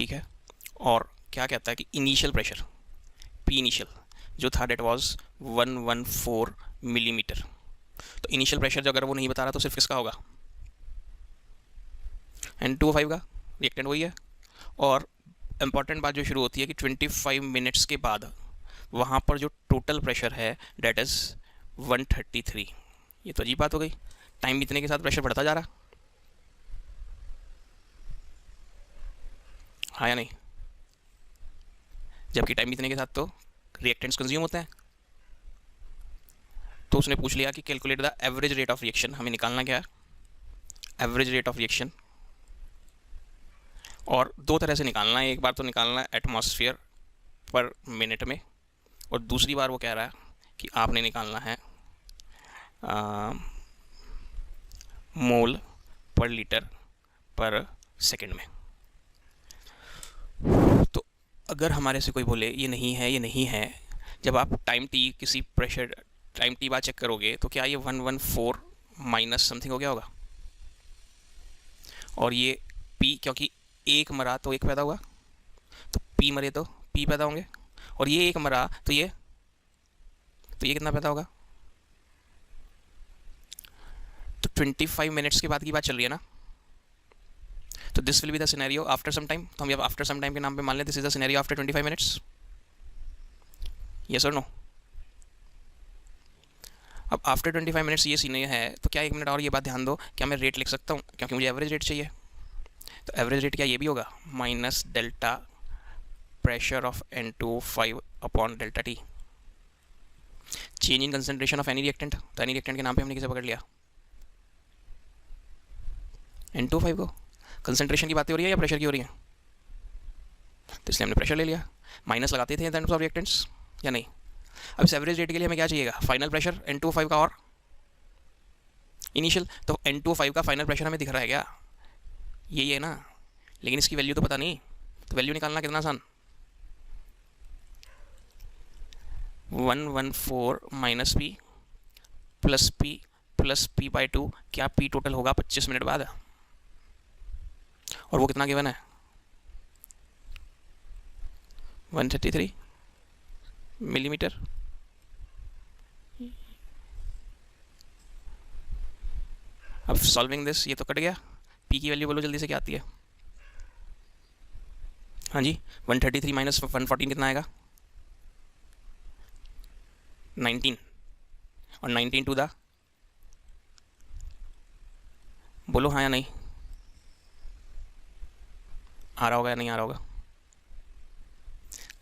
ठीक है। और क्या कहता है कि इनिशियल प्रेशर पी इनिशियल जो था डेट वाज 114 मिलीमीटर। तो इनिशियल प्रेशर जो अगर वो नहीं बता रहा तो सिर्फ किसका होगा, N2O5 का, रिएक्टेंट वही है। और इम्पॉर्टेंट बात जो शुरू होती है कि 25 मिनट्स के बाद वहाँ पर जो टोटल प्रेशर है डेट इज़ 133। ये तो अजीब बात हो गई, टाइम बीतने के साथ प्रेशर बढ़ता जा रहा, हाँ या नहीं? जबकि टाइम बीतने के साथ तो रिएक्टेंट्स कंज्यूम होते हैं। तो उसने पूछ लिया कि calculate the average rate of reaction, हमें निकालना क्या है, एवरेज रेट ऑफ रिएक्शन। और दो तरह से निकालना है, एक बार तो निकालना है एटमॉस्फेयर पर मिनट में, और दूसरी बार वो कह रहा है कि आपने निकालना है मोल पर लीटर पर सेकंड में। तो अगर हमारे से कोई बोले ये नहीं है, ये नहीं है, जब आप टाइम टी किसी प्रेशर टाइम टी बाद चेक करोगे तो क्या ये 114 माइनस समथिंग हो गया होगा, और ये पी क्योंकि एक मरा तो एक पैदा हुआ, तो पी मरे तो पी पैदा होंगे, और ये एक मरा तो ये कितना पैदा होगा। तो 25 मिनट्स के बाद की बात चल रही है ना, तो this will be the scenario after some time. तो हम अब आफ्टर सम टाइम के नाम पे मान लें this is the scenario after 25 minutes, yes और नो। अब आफ्टर 25 मिनट्स ये सीन है, तो क्या एक मिनट और ये बात ध्यान दो, क्या मैं रेट लिख सकता हूँ, क्योंकि मुझे एवरेज रेट चाहिए। तो एवरेज रेट क्या ये भी होगा, minus delta pressure of N2O5 upon delta T, change in concentration of any reactant. तो एनी रिएक्टेंट के नाम पे हमने किसे पकड़ लिया, N2O5 को। कंसेंट्रेशन की बातें हो रही है या प्रेशर की हो रही है, तो इसलिए हमने प्रेशर ले लिया, माइनस लगाते थे टर्म्स ऑफ रिएक्टेंट्स या नहीं। अब इस एवरेज रेट के लिए हमें क्या चाहिएगा, फाइनल प्रेशर N2O5 का और इनिशियल। तो N2O5 का फाइनल प्रेशर हमें दिख रहा है क्या, यही है ना, लेकिन इसकी वैल्यू तो पता नहीं। तो वैल्यू निकालना कितना आसान, 114 minus P plus P by 2, क्या पी टोटल होगा 25 मिनट बाद, और वो कितना गिवन है 133 मिलीमीटर। अब सॉल्विंग दिस ये तो कट गया, पी की वैल्यू बोलो जल्दी से क्या आती है, हाँ जी 133 माइनस 114 कितना आएगा 19, और 19 टू द, बोलो हाँ या नहीं, आ रहा होगा या नहीं आ रहा होगा।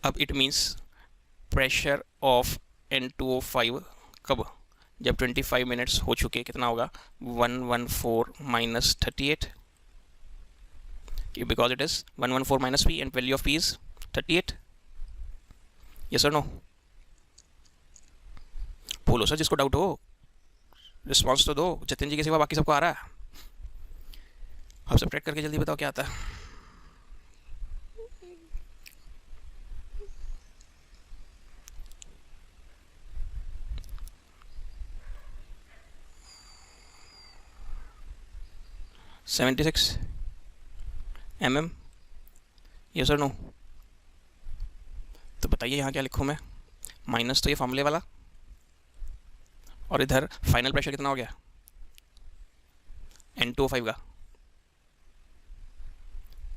अब it means pressure of N2O5 कब, जब 25 मिनट्स हो चुके कितना होगा 114 minus 38, because it is 114 minus P and value of P is 38, yes और नो। बोलो सर जिसको डाउट हो रिस्पॉन्स तो दो, जतिन जी के सिवा बाकी सबको आ रहा है। अब सब्ट्रैक्ट करके जल्दी बताओ क्या आता है, $76 mm, यस और नो। तो बताइए यहाँ क्या लिखूँ मैं, माइनस तो ये फॉर्मूले वाला, और इधर फाइनल प्रेशर कितना हो गया N2O5 का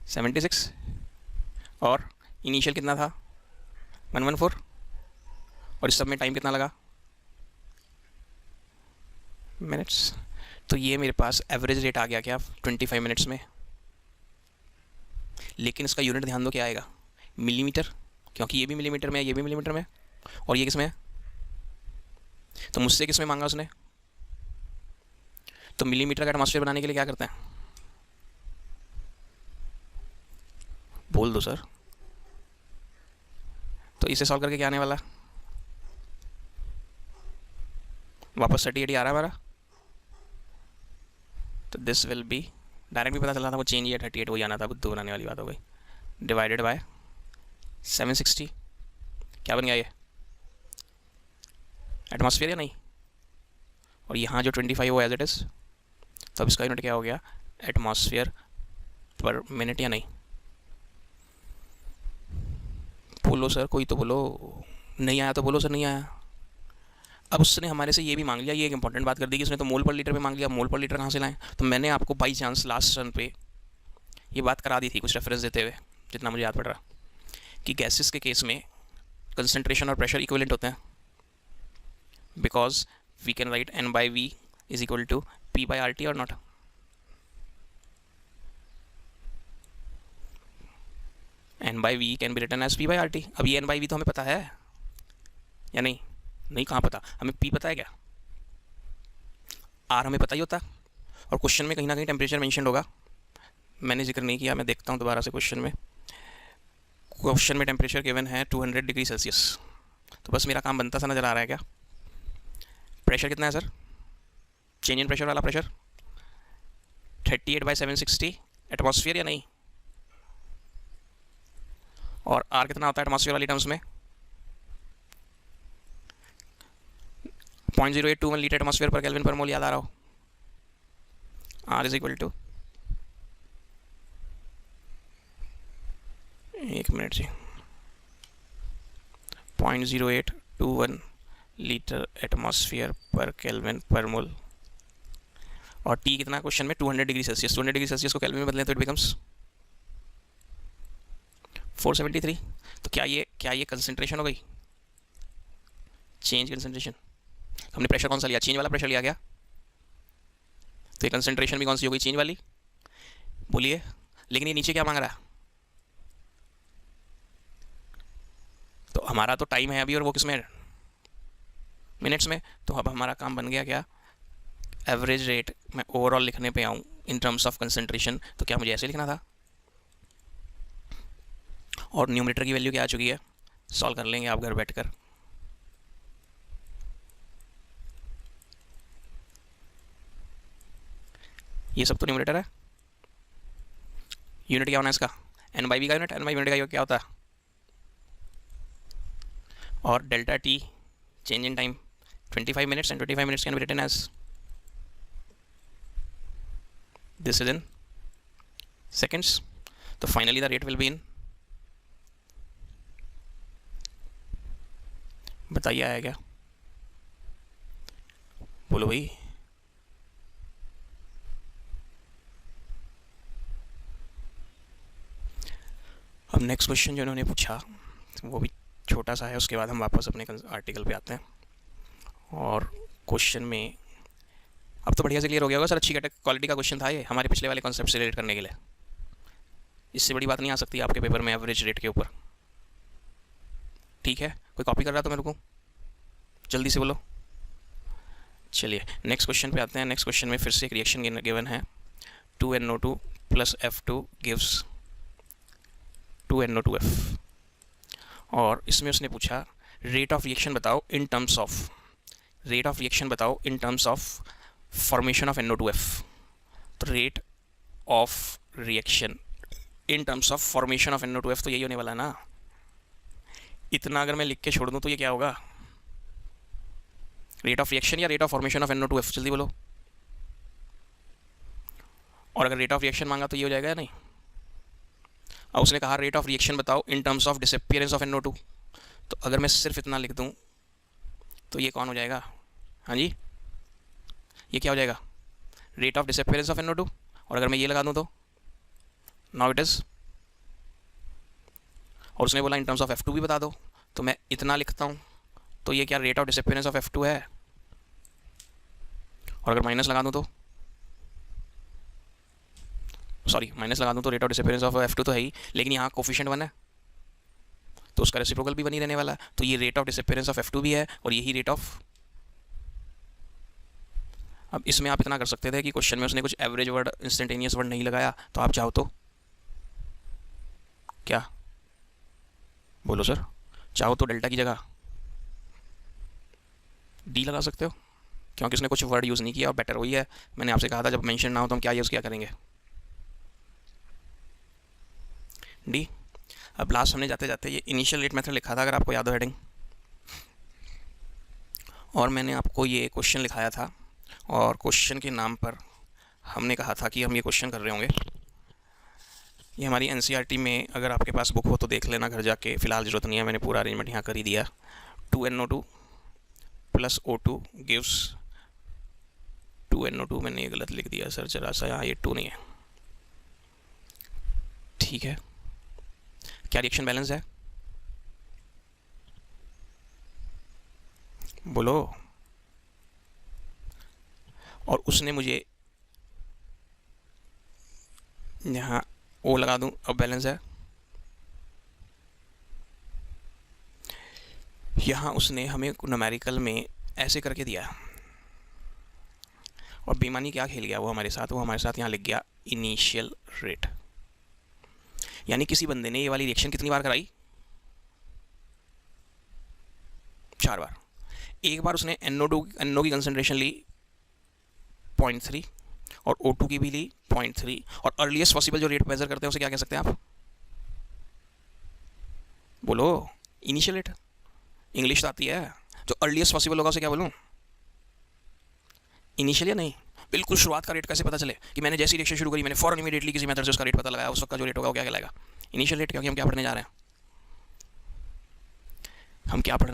76, और इनिशियल कितना था 114, और इस सब में टाइम कितना लगा मिनट्स। तो ये मेरे पास एवरेज रेट आ गया क्या 25 मिनट्स में, लेकिन इसका यूनिट ध्यान दो क्या आएगा, मिलीमीटर, क्योंकि ये भी मिलीमीटर में है, ये भी मिलीमीटर में है, और ये किस में है, तो मुझसे किस में मांगा उसने, तो मिलीमीटर का एटमॉस्फेयर बनाने के लिए क्या करते हैं, बोल दो सर। तो इसे सॉल्व करके क्या आने वाला, वापस 38 आ रहा है हमारा, तो दिस विल बी, डायरेक्ट भी पता चला था वो चेंज ही है 38 वही आना था, बुद्धू बनाने वाली बात हो गई, डिवाइडेड बाय 760, क्या बन गया ये एटमॉस्फेयर या नहीं, और यहाँ जो 25 वो एज इट इज़, तो अब इसका यूनिट क्या हो गया एटमॉस्फेयर पर मिनट या नहीं। बोलो सर, कोई तो बोलो। नहीं आया तो बोलो सर नहीं आया। अब उसने हमारे से ये भी मांग लिया, ये एक इंपॉर्टेंट बात कर दी कि उसने तो मोल पर लीटर में मांग लिया, मोल पर लीटर कहाँ से लाएं। तो मैंने आपको बाई चांस लास्ट रन पे ये बात करा दी थी कुछ रेफरेंस देते हुए, जितना मुझे याद पड़ रहा, कि गैसेस के केस में कंसंट्रेशन और प्रेशर इक्विवेलेंट होते हैं, because we can write n by v is equal to p by RT और not. n by v can be written as p by RT। अब ये n by v तो हमें पता है या नहीं? नहीं, कहाँ पता, हमें p पता है क्या? r हमें पता ही होता, और क्वेश्चन में कहीं ना कहीं टेम्परेचर मेंशन होगा, मैंने जिक्र नहीं किया, मैं देखता हूँ दोबारा से क्वेश्चन में। क्वेश्चन में टेम्परेचर गिवन है 200 डिग्री सेल्सियस, तो बस मेरा काम बनता सा नज़र आ रहा है क्या? प्रेशर कितना है सर? चेंज इन प्रेशर वाला प्रेशर 38/760 एटमॉस्फेयर या नहीं? और आर कितना होता है एटमॉस्फेयर वाली टर्म्स में? 0.0821 लीटर एटमॉस्फेयर पर केल्विन पर मोल, याद आ रहा हो? आर इज इक्वल टू, एक मिनट जी, 0.0821 लीटर एटमॉस्फेयर पर केल्विन पर मोल। और टी कितना क्वेश्चन में? 200 डिग्री सेल्सियस। 200 डिग्री सेल्सियस को केल्विन में बदलें तो इट बिकम्स 473। तो क्या ये कंसंट्रेशन हो गई? Change concentration. हमने प्रेशर कौन सा लिया? चेंज वाला प्रेशर लिया गया, तो ये कंसंट्रेशन भी कौन सी हो गई? चेंज वाली। बोलिए, लेकिन ये नीचे क्या मांग रहा है? तो हमारा तो टाइम है अभी, और वो किस में? मिनट्स में। तो अब हमारा काम बन गया क्या? एवरेज रेट मैं ओवरऑल लिखने पे आऊँ इन टर्म्स ऑफ कंसंट्रेशन, तो क्या मुझे ऐसे लिखना था? और न्यूमरेटर की वैल्यू क्या आ चुकी है? सॉल्व कर लेंगे आप घर बैठकर। ये सब तो न्यूमरेटर है। यूनिट क्या होना है इसका? n by v का यूनिट। n by यूनिट का क्या होता है? और delta T change in time 25 minutes, and 25 minutes can be written as this is in seconds. तो finally the rate will be in, बताइए आया क्या? बोलो भाई। अब नेक्स्ट क्वेश्चन जो इन्होंने पूछा वो भी छोटा सा है, उसके बाद हम वापस अपने आर्टिकल पे आते हैं। और क्वेश्चन में अब तो बढ़िया से क्लियर हो गया होगा सर, अच्छी क्वालिटी का क्वेश्चन था ये, हमारे पिछले वाले कॉन्सेप्ट से रिलेट करने के लिए। इससे बड़ी बात नहीं आ सकती आपके पेपर में एवरेज रेट के ऊपर। ठीक है, कोई कॉपी कर रहा तो मैं रुकूँ? जल्दी से बोलो। चलिए नेक्स्ट क्वेश्चन पे आते हैं। नेक्स्ट क्वेश्चन में फिर से एक रिएक्शन गिवन है, 2NO2 plus F2 gives 2NO2F। और इसमें उसने पूछा रेट ऑफ रिएक्शन बताओ in terms of, rate of reaction बताओ in terms of formation of NO2F। तो rate of reaction in terms of formation of NO2F, तो यही होने वाला है ना। इतना अगर मैं लिख के छोड़ दूं तो ये क्या होगा? रेट ऑफ रिएक्शन या rate of formation of NO2F? जल्दी बोलो। और अगर रेट ऑफ रिएक्शन मांगा तो ये हो जाएगा या नहीं? अब उसने कहा रेट ऑफ रिएक्शन बताओ in terms of disappearance of NO2। तो अगर मैं सिर्फ इतना लिख दूं तो ये कौन हो जाएगा? हाँ जी, ये क्या हो जाएगा? Rate of disappearance of NO2। और अगर मैं ये लगा दूं तो नाउ इट इज, और उसने बोला इन टर्म्स ऑफ F2 भी बता दो, तो मैं इतना लिखता हूं तो ये क्या rate of disappearance of F2 है? और अगर माइनस लगा दूं तो, सॉरी माइनस लगा दूं तो rate of disappearance of F2 तो है ही, लेकिन यहाँ कोफिशिएंट 1 है तो उसका रेसिप्रोकल भी बनी रहने वाला है। तो ये rate of disappearance of F2 भी है और यही रेट ऑफ। अब इसमें आप इतना कर सकते थे कि क्वेश्चन में उसने कुछ एवरेज वर्ड, इंस्टेंटेनियस वर्ड नहीं लगाया, तो आप चाहो तो क्या बोलो सर, चाहो तो डेल्टा की जगह डी लगा सकते हो, क्योंकि उसने कुछ वर्ड यूज़ नहीं किया और बेटर वही है। मैंने आपसे कहा था जब मेंशन ना हो तो हम क्या यूज़ किया करेंगे, डी। अब लास्ट हमने जाते जाते ये इनिशियल रेट मेथड लिखा था, अगर आपको याद हो हेडिंग, और मैंने आपको ये क्वेश्चन लिखाया था और क्वेश्चन के नाम पर हमने कहा था कि हम ये क्वेश्चन कर रहे होंगे ये हमारी एनसीईआरटी में, अगर आपके पास बुक हो तो देख लेना घर जाके, फ़िलहाल ज़रूरत नहीं है, मैंने पूरा अरेंजमेंट यहाँ कर ही दिया। 2NO2 plus O2 gives 2NO2, मैंने ये गलत लिख दिया सर जरा सा, यहाँ ये 2 नहीं है, ठीक है। क्या रिएक्शन बैलेंस है, बोलो। और उसने मुझे यहाँ O लगा दूँ, अब बैलेंस है। यहाँ उसने हमें न्यूमेरिकल में ऐसे करके दिया, और बेईमानी क्या खेल गया वो हमारे साथ यहाँ लिख गया इनिशियल रेट। यानी किसी बंदे ने ये वाली रिएक्शन कितनी बार कराई, 4 बार। एक बार उसने NO की कंसंट्रेशन ली 0.3 और O2 की भी ली 0.3, और अर्लीस्ट पॉसिबल जो रेट मेजर करते हैं उसे क्या कह सकते हैं आप, बोलो, इनिशियल रेट। इंग्लिश तो आती है, जो अर्लीस्ट पॉसिबल होगा उसे क्या बोलूँ, इनिशियल या नहीं। बिल्कुल शुरुआत का रेट कैसे पता चले कि मैंने जैसी रिएक्शन शुरू करी, मैंने फॉरन इमीडिएटली किसी मेथड से उसका रेट पता लगाया, उस वक्त का जो रेट होगा वो क्या कहलाएगा, इनिशियल रेट। क्योंकि हम क्या पढ़ने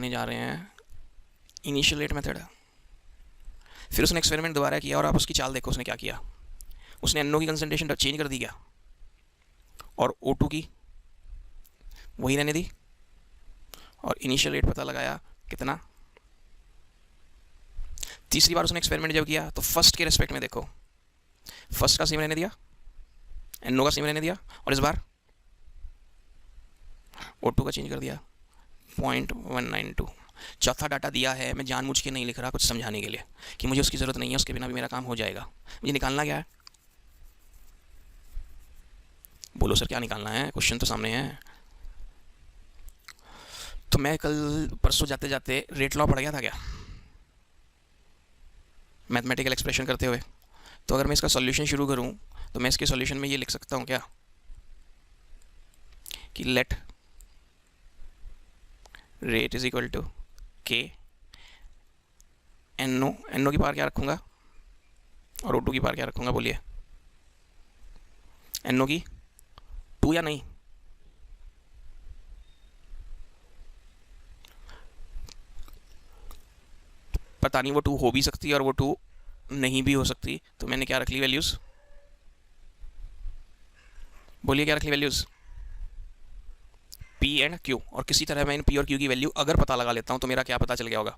जा रहे हैं, इनिशियल रेट मेथड। फिर उसने एक्सपेरिमेंट दोबारा किया, और आप उसकी चाल देखो उसने क्या किया। उसने NO की कंसंट्रेशन चेंज कर दी क्या, और O2 की वही रहने दी, और इनिशियल रेट पता लगाया कितना। तीसरी बार उसने एक्सपेरिमेंट जब किया तो फर्स्ट के रेस्पेक्ट में देखो, फर्स्ट का सेम रहने दिया, NO का सेम रहने दिया, और इस बार O2 का चेंज कर दिया 0.192। चौथा डाटा दिया है, मैं जानबूझ के नहीं लिख रहा कुछ समझाने के लिए कि मुझे उसकी ज़रूरत नहीं है, उसके बिना भी मेरा काम हो जाएगा। मुझे निकालना क्या है, बोलो सर क्या निकालना है, क्वेश्चन तो सामने है। तो मैं कल परसों जाते जाते रेट लॉ पढ़ गया था क्या, मैथमेटिकल एक्सप्रेशन करते हुए। तो अगर मैं इसका सॉल्यूशन शुरू करूं तो मैं इसके सॉल्यूशन में ये लिख सकता हूं क्या, कि let rate is equal to K NO की पावर क्या रखूंगा, और O2 की पावर क्या रखूंगा, बोलिए। NO की 2 या नहीं, पता नहीं, वो 2 हो भी सकती है और वो 2 नहीं भी हो सकती। तो मैंने क्या रख ली वैल्यूज़, बोलिए क्या रख ली वैल्यूज़, P एंड Q। और किसी तरह मैं इन P और Q की वैल्यू अगर पता लगा लेता हूं तो मेरा क्या पता चल गया होगा,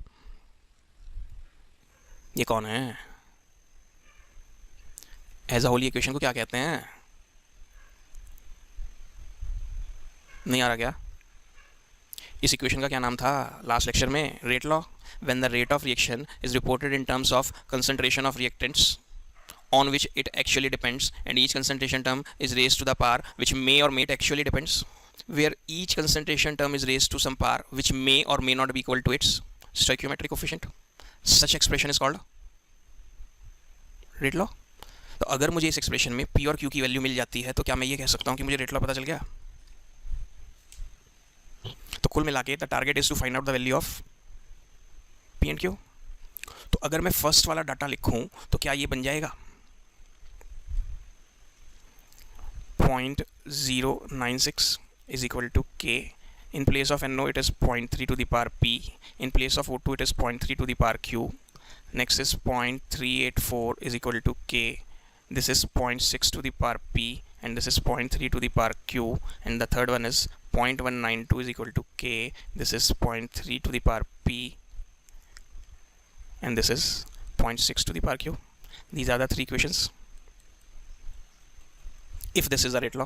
ये कौन है, एज अ होल इक्वेशन को क्या कहते हैं, नहीं आ रहा क्या। इस इक्वेशन का क्या नाम था लास्ट लेक्चर में, rate law. When the rate of reaction is reported in terms of concentration of reactants on which it actually depends, and each concentration term is raised to the power which may or may actually depends, where each concentration term is raised to some power which may or may not be equal to its stoichiometric coefficient. Such expression is called rate law. तो अगर मुझे इस expression में P और Q की value मिल जाती है तो क्या मैं ये कह सकता हूँ कि मुझे रेट लॉ पता चल गया। तो कुल मिला के the target is to find out the value of P and Q। तो अगर मैं फर्स्ट वाला डाटा लिखूं तो क्या ये बन जाएगा 0.096 is equal to K. In place of NO it is 0.3 to the power P. In place of O2 it is 0.3 to the power Q. Next is 0.384 is equal to K. This is 0.6 to the power P, and this is 0.3 to the power Q, and the third one is 0.192 is equal to K. This is 0.3 to the power P, and this is 0.6 to the power Q. These are the three equations. If this is the rate law.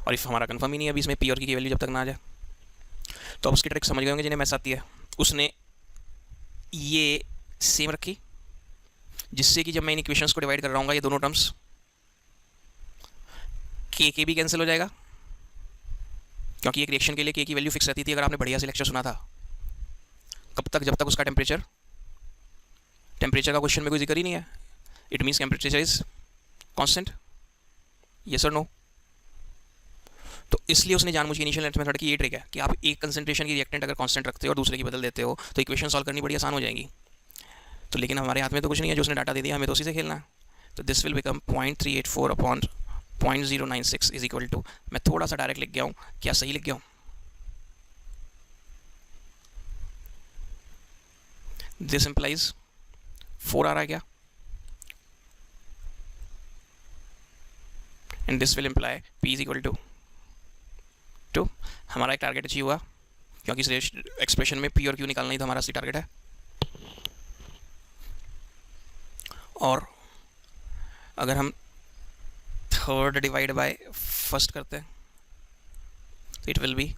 और if हमारा confirm ही नहीं है अभी इसमें P और Q की value जब तक ना आ जाए। तो अब उसकी ट्रिक समझ गए होंगे जिन्हें मैथ्स आती है। उसने ये सेम रखी जिससे कि जब मैं इन इक्वेशंस को डिवाइड कर रहा हूँ ये दोनों टर्म्स के भी कैंसिल हो जाएगा, क्योंकि एक रिएक्शन के लिए के की वैल्यू फिक्स रहती थी। अगर आपने बढ़िया से लेक्चर सुना था, कब तक, जब तक उसका टेम्परेचर का क्वेश्चन में कोई जिक्र ही नहीं है। It means temperature is constant, yes और नो। तो इसलिए उसने जानबूझ के इनिशियल रेट मेथड की ये ट्रिक है कि आप एक कंसंट्रेशन की रिएक्टेंट अगर कांस्टेंट रखते हो और दूसरे की बदल देते हो तो इक्वेशन सॉल्व करनी बड़ी आसान हो जाएगी। तो लेकिन हमारे हाथ में तो कुछ नहीं है, जो उसने डाटा दे दिया हमें तो उसी से खेलना है। तो this will become 0.384 upon 0.096 is equal to, मैं थोड़ा सा डायरेक्ट लिख गया हूँ, क्या सही लिख गया हूँ? दिस इम्प्लाइज 4 आ रहा है क्या? And this will imply p is equal to 2। हमारा एक टारगेट अचीव हुआ, क्योंकि इस एक्सप्रेशन में p और q निकालना ही तो हमारा असली टारगेट है। और अगर हम थर्ड डिवाइड बाय फर्स्ट करते हैं, it will be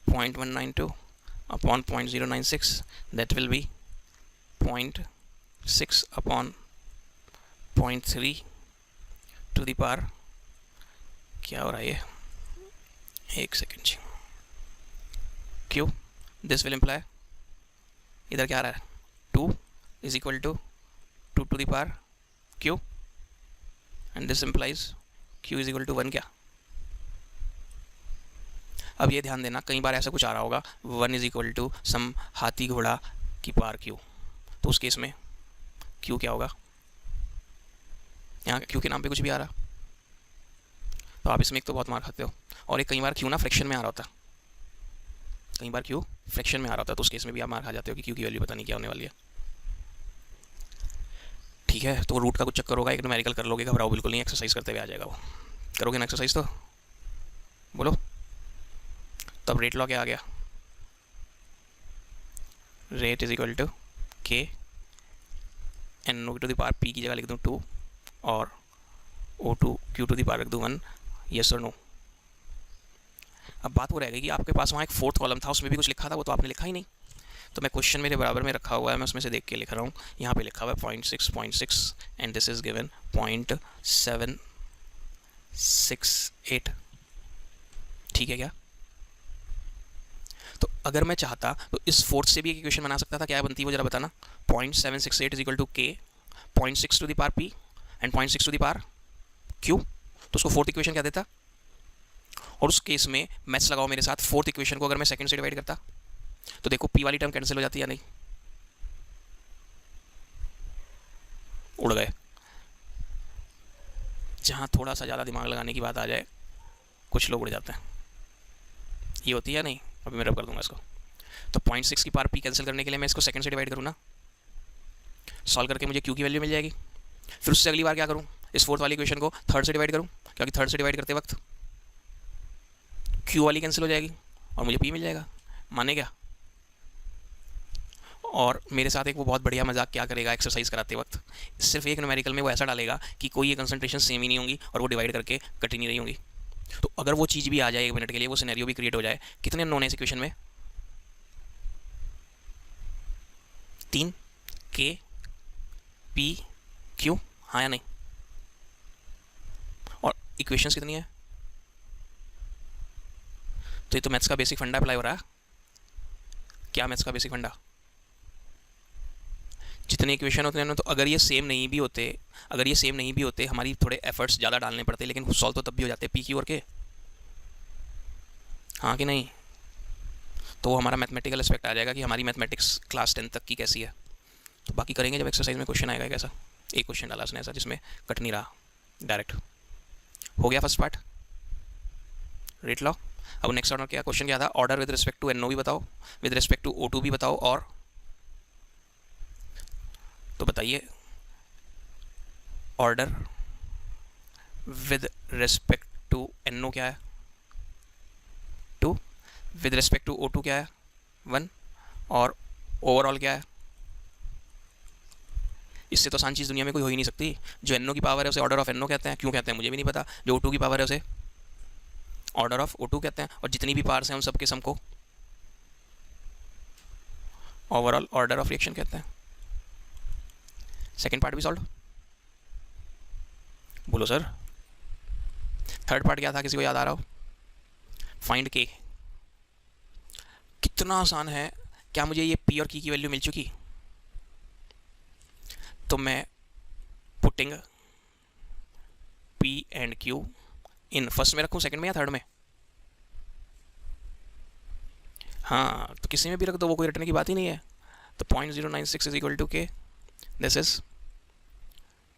0.192 upon 0.096, that will be 0.6 upon 0.3 to the power, क्या हो रहा है ये, एक second ji, Q, this will imply, इधर क्या आ रहा है, 2 is equal to 2 to the power Q, and this implies q is equal to 1 क्या? अब ये ध्यान देना, कई बार ऐसा कुछ आ रहा होगा 1 इज इक्वल टू सम हाथी घोड़ा की पावर q, तो उस केस में q क्या होगा? यहाँ q के नाम पे कुछ भी आ रहा, तो आप इसमें एक तो बहुत मार खाते हो, और एक कई बार q ना फ्रैक्शन में आ रहा होता, कई बार q फ्रैक्शन में आ रहा होता, तो उस केस में भी आप मार खा जाते हो कि q की वैल्यू पता नहीं क्या होने वाली है। ठीक है, तो रूट का कुछ चक्कर होगा, एक न्यूमेरिकल कर लोगे, घबराओ बिल्कुल नहीं, एक्सरसाइज करते हुए आ जाएगा वो। करोगे ना एक्सरसाइज तो बोलो। तब रेट लॉ क्या आ गया? Rate is equal to K N O to the power P की जगह लिख दूँ 2 और O two Q to the power रख दूँ 1, यस और नो। अब बात वो रह गई कि आपके पास वहाँ एक फोर्थ कॉलम था, उसमें भी कुछ लिखा था, वो तो आपने लिखा ही नहीं। तो मैं क्वेश्चन मेरे बराबर में रखा हुआ है, मैं उसमें से देख के लिख रहा हूँ। यहाँ पे लिखा हुआ है 0.6 एंड दिस इज गिवन 0.768। ठीक है क्या? तो अगर मैं चाहता तो इस फोर्थ से भी एक इक्वेशन बना सकता था, क्या बनती है वो जरा बताना। 0.768 is equal to K 0.6 to the power P and 0.6 to the power Q, तो उसको फोर्थ इक्वेशन क्या देता। और उस केस में मैथ्स लगाओ मेरे साथ, फोर्थ इक्वेशन को अगर मैं सेकंड से डिवाइड करता तो देखो पी वाली टर्म कैंसिल हो जाती है या नहीं, उड़ गए। जहां थोड़ा सा ज़्यादा दिमाग लगाने की बात आ जाए कुछ लोग उड़ जाते हैं, ये होती है नहीं। अभी मैं रब कर दूंगा इसको। तो 0.6 की पावर पी कैंसिल करने के लिए मैं इसको सेकंड से डिवाइड करूँ ना, सॉल्व करके मुझे क्यू की वैल्यू मिल जाएगी। फिर उससे अगली बार क्या करूँ, इस फोर्थ वाली इक्वेशन को थर्ड से डिवाइड करूँ, क्योंकि थर्ड से डिवाइड करते वक्त क्यू वाली कैंसिल हो जाएगी और मुझे पी मिल जाएगा। माने क्या? और मेरे साथ एक वो बहुत बढ़िया मजाक क्या करेगा एक्सरसाइज कराते वक्त, सिर्फ एक न्यूमेरिकल में वो ऐसा डालेगा कि कोई ये कंसंट्रेशन सेम ही नहीं होंगी और वो डिवाइड करके कट ही नहीं रही होंगी। तो अगर वो चीज़ भी आ जाए 1 मिनट के लिए, वो सिनेरियो भी क्रिएट हो जाए, कितने नॉन है इस इक्वेशन में? 3 के पी क्यू, हाँ या नहीं? और इक्वेशंस कितनी है? तो ये तो मैथ्स का बेसिक फंडा अप्लाई हो रहा है। क्या मैथ्स का बेसिक फंडा? जितने इक्वेशन होते हैं ना, तो अगर ये सेम नहीं भी होते, हमारी थोड़े एफर्ट्स ज़्यादा डालने पड़ते, लेकिन सॉल्व तो तब भी हो जाते पी क्यू और के, हाँ कि नहीं? तो वो हमारा मैथमेटिकल एस्पेक्ट आ जाएगा कि हमारी मैथमेटिक्स क्लास 10 तक की कैसी है। तो बाकी करेंगे जब एक्सरसाइज में क्वेश्चन आएगा। कैसा एक क्वेश्चन डाला उसने ऐसा जिसमें कट नहीं रहा, डायरेक्ट हो गया फर्स्ट पार्ट रेट लॉ। अब नेक्स्ट ऑर्डर क्या क्वेश्चन क्या था? Order with respect to NO भी बताओ, विद रिस्पेक्ट टू O2 भी बताओ, और तो बताइए order with respect to NO क्या है? 2, विद रिस्पेक्ट टू O2 क्या है? 1, और ओवरऑल क्या है? इससे तो आसान चीज़ दुनिया में कोई हो ही नहीं सकती। जो एनओ की पावर है उसे ऑर्डर ऑफ एनओ कहते हैं, क्यों कहते हैं मुझे भी नहीं पता। जो O2 की पावर है उसे ऑर्डर ऑफ O2 कहते हैं, और जितनी भी पावर्स हैं उन सबके सम को ओवरऑल ऑर्डर ऑफ रिएक्शन कहते हैं। सेकेंड पार्ट भी सॉल्व, बोलो सर। थर्ड पार्ट क्या था, किसी को याद आ रहा हो? फाइंड के। कितना आसान है। क्या मुझे ये पी और की वैल्यू मिल चुकी? तो मैं putting P and Q in first में रखूं, सेकंड में या थर्ड में? हाँ, तो किसी में भी रख दो, वो कोई रटने की बात ही नहीं है। तो 0.096 is equal to K, this is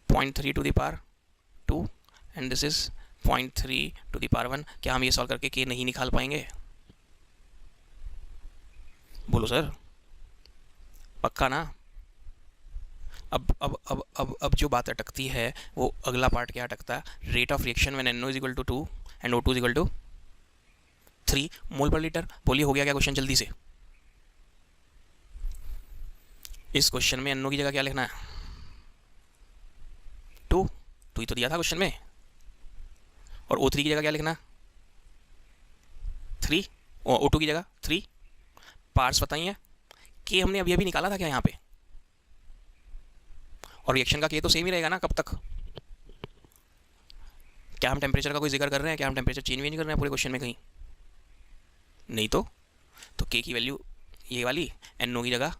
0.3 to the power 2 and this is 0.3 to the power 1। क्या हम ये सॉल्व करके के नहीं निकाल पाएंगे? बोलो सर, पक्का ना? अब जो बात अटकती है वो अगला पार्ट क्या अटकता है? Rate of reaction when NO is equal to 2 and O2 is equal to 3 mole per litre. बोलिए, हो गया क्या क्वेश्चन? जल्दी से। इस क्वेश्चन में NO की जगह क्या लिखना है? 2 ही तो दिया था क्वेश्चन में। और O3 की जगह क्या लिखना? 3। और O2 की जगह 3। पार्ट्स बताइए। के हमने अभी अभी निकाला था क्या यहाँ पे? और रिएक्शन का के तो सेम ही रहेगा ना कब तक? क्या हम टेम्परेचर का कोई जिक्र कर रहे हैं? क्या हम टेम्परेचर चेंज भी नहीं कर रहे हैं पूरे क्वेश्चन में कहीं? नहीं तो के की वैल्यू ये वाली, NO की जगह